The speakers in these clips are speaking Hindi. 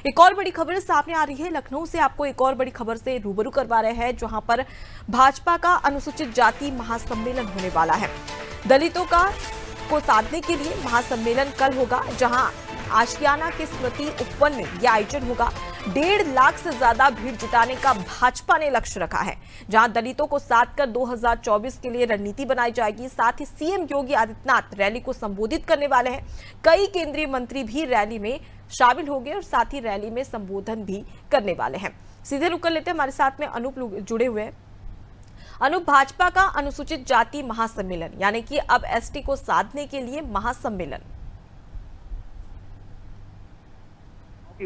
एक और बड़ी खबर सामने आ रही है। लखनऊ से आपको एक और बड़ी खबर से रूबरू करवा रहे हैं, जहां पर भाजपा का अनुसूचित जाति महासम्मेलन होने वाला है। दलितों को साधने के लिए महासम्मेलन कल होगा, जहां आशियाना के स्मृति उपवन में यह आयोजन होगा। 1.5 लाख से ज्यादा भीड़ जुटाने का भाजपा ने लक्ष्य रखा है, जहां दलितों को साथ कर 2024 के लिए रणनीति बनाई जाएगी। साथ ही सीएम योगी आदित्यनाथ रैली को संबोधित करने वाले हैं। कई केंद्रीय मंत्री भी रैली में शामिल होंगे और साथ ही रैली में संबोधन भी करने वाले हैं। सीधे रुक कर लेते हैं, हमारे साथ में अनूप जुड़े हुए हैं। अनूप, भाजपा का अनुसूचित जाति महासम्मेलन यानी कि अब एसटी को साधने के लिए महासम्मेलन।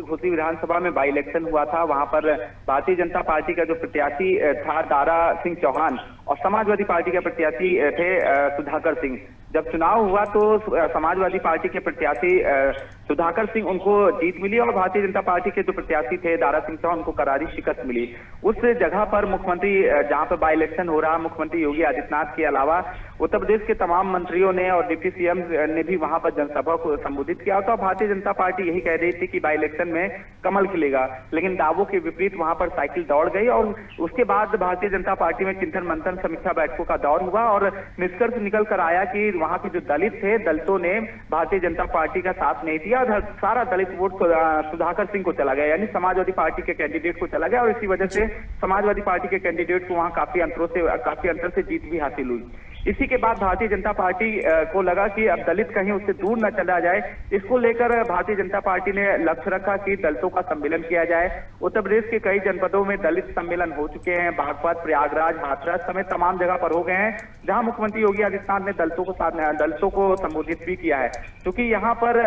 घोसी विधानसभा में बाई इलेक्शन हुआ था, वहां पर भारतीय जनता पार्टी का जो प्रत्याशी था दारा सिंह चौहान और समाजवादी पार्टी के प्रत्याशी थे सुधाकर सिंह। जब चुनाव हुआ तो समाजवादी पार्टी के प्रत्याशी सुधाकर सिंह उनको जीत मिली और भारतीय जनता पार्टी के जो प्रत्याशी थे दारा सिंह चौहान उनको करारी शिकस्त मिली। उस जगह पर मुख्यमंत्री, जहां पर बाई इलेक्शन हो रहा, मुख्यमंत्री योगी आदित्यनाथ के अलावा उत्तर प्रदेश के तमाम मंत्रियों ने और डिप्टी सीएम ने भी वहां पर जनसभा को संबोधित किया। तो भारतीय जनता पार्टी यही कह रही थी कि बाई इलेक्शन में कमल खिलेगा, लेकिन दावों के विपरीत वहां पर साइकिल दौड़ गई और उसके बाद भारतीय जनता पार्टी में चिंतन मंथन समीक्षा बैठकों का दौर हुआ और निष्कर्ष निकल कर आया कि वहां के जो दलित थे, दलितों ने भारतीय जनता पार्टी का साथ नहीं दिया। सारा दलित वोट सुधाकर सिंह को चला गया, यानी समाजवादी पार्टी के कैंडिडेट को चला गया और इसी वजह से समाजवादी पार्टी के कैंडिडेट को वहां काफी अंतर से जीत भी हासिल हुई। इसी के बाद भारतीय जनता पार्टी को लगा कि अब दलित कहीं उससे दूर न चला जाए। इसको लेकर भारतीय जनता पार्टी ने लक्ष्य रखा कि दलितों का सम्मेलन किया जाए। उत्तर प्रदेश के कई जनपदों में दलित सम्मेलन हो चुके हैं, बागपत, प्रयागराज, हाथरस समेत तमाम जगह पर हो गए हैं, जहां मुख्यमंत्री योगी आदित्यनाथ ने दलितों को संबोधित भी किया है। क्योंकि यहाँ पर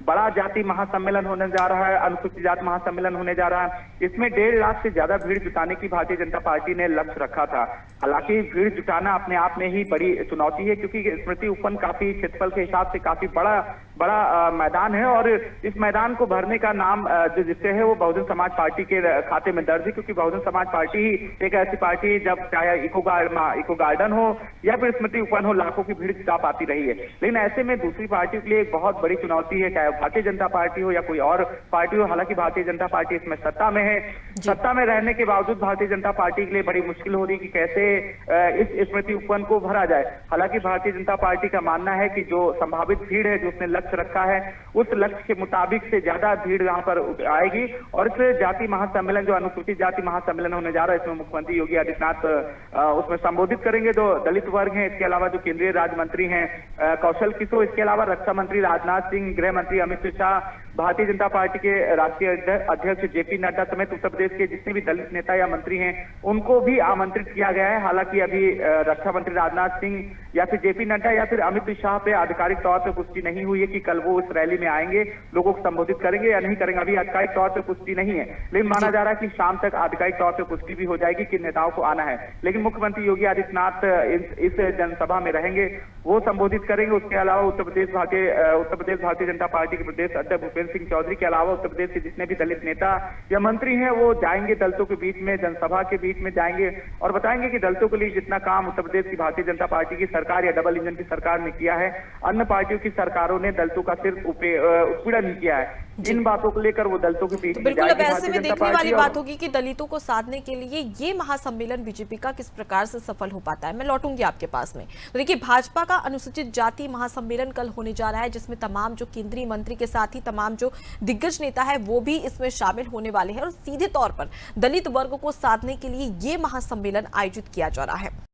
बड़ा जाति महासम्मेलन होने जा रहा है, अनुसूचित जाति महासम्मेलन होने जा रहा है। इसमें 1.5 लाख से ज्यादा भीड़ जुटाने की भारतीय जनता पार्टी ने लक्ष्य रखा था। हालांकि भीड़ जुटाना अपने आप में ही बड़ी चुनौती है, क्योंकि स्मृति उपवन काफी क्षेत्रफल के हिसाब से काफी बड़ा मैदान है और इस मैदान को भरने का नाम जो जिससे है वो बहुजन समाज पार्टी के खाते में दर्ज है। क्योंकि बहुजन समाज पार्टी ही एक ऐसी पार्टी जब चाहे इको गार्डन हो या फिर स्मृति उपवन हो, लाखों की भीड़ जुटा पाती रही है। लेकिन ऐसे में दूसरी पार्टियों के लिए एक बहुत बड़ी चुनौती है, चाहे भारतीय जनता पार्टी हो या कोई और पार्टी हो। हालांकि भारतीय जनता पार्टी इसमें सत्ता में है, सत्ता में रहने के बावजूद भारतीय जनता पार्टी के लिए बड़ी मुश्किल हो रही है कि कैसे इस स्मृति उपवन को भरा जाए। हालांकि भारतीय जनता पार्टी का मानना है कि जो संभावित भीड़ है, जो उसने लक्ष्य रखा है, उस लक्ष्य के मुताबिक से ज्यादा भीड़ यहाँ पर आएगी और इस जाति महासम्मेलन, जो अनुसूचित जाति महासम्मेलन होने जा रहा है, इसमें मुख्यमंत्री योगी आदित्यनाथ उसमें संबोधित करेंगे। जो दलित वर्ग है, इसके अलावा जो केंद्रीय राज्य मंत्री हैं कौशल किशोर, इसके अलावा रक्षा मंत्री राजनाथ सिंह, गृह मंत्री अमित शाह, भारतीय जनता पार्टी के राष्ट्रीय अध्यक्ष जेपी नड्डा समेत उत्तर प्रदेश के जितने भी दलित नेता या मंत्री हैं उनको भी आमंत्रित किया गया है। हालांकि अभी रक्षा मंत्री राजनाथ सिंह या फिर जेपी नड्डा या फिर अमित शाह पे आधिकारिक तौर पर पुष्टि नहीं हुई है कि कल वो इस रैली में आएंगे, लोगों को संबोधित करेंगे या नहीं करेंगे। अभी आधिकारिक तौर पर पुष्टि नहीं है, लेकिन माना जा रहा है कि शाम तक आधिकारिक तौर पर पुष्टि भी हो जाएगी कि नेताओं को आना है। लेकिन मुख्यमंत्री योगी आदित्यनाथ इस जनसभा में रहेंगे, वो संबोधित करेंगे। उसके अलावा उत्तर प्रदेश भारतीय जनता पार्टी के प्रदेश अध्यक्ष भूपेंद्र सिंह चौधरी के अलावा उत्तर प्रदेश के जितने भी दलित नेता या मंत्री हैं वो जाएंगे दलितों के बीच में, जनसभा के बीच में जाएंगे और बताएंगे कि दलितों के लिए जितना काम उत्तर प्रदेश की भारतीय जनता पार्टी की सरकार या डबल इंजन की सरकार ने किया है, अन्य पार्टियों की सरकारों ने दलितों का सिर्फ उत्पीड़न किया है। इन बातों को लेकर वो दलितों के बीच में बिल्कुल अब ऐसे में देखने वाली बात होगी कि दलितों को साधने के लिए ये महासम्मेलन बीजेपी का किस प्रकार से सफल हो पाता है। मैं लौटूंगी आपके पास में। तो देखिए, भाजपा का अनुसूचित जाति महासम्मेलन कल होने जा रहा है, जिसमें तमाम जो केंद्रीय मंत्री के साथ ही तमाम जो दिग्गज नेता है वो भी इसमें शामिल होने वाले हैं और सीधे तौर पर दलित वर्ग को साधने के लिए ये महासम्मेलन आयोजित किया जा रहा है।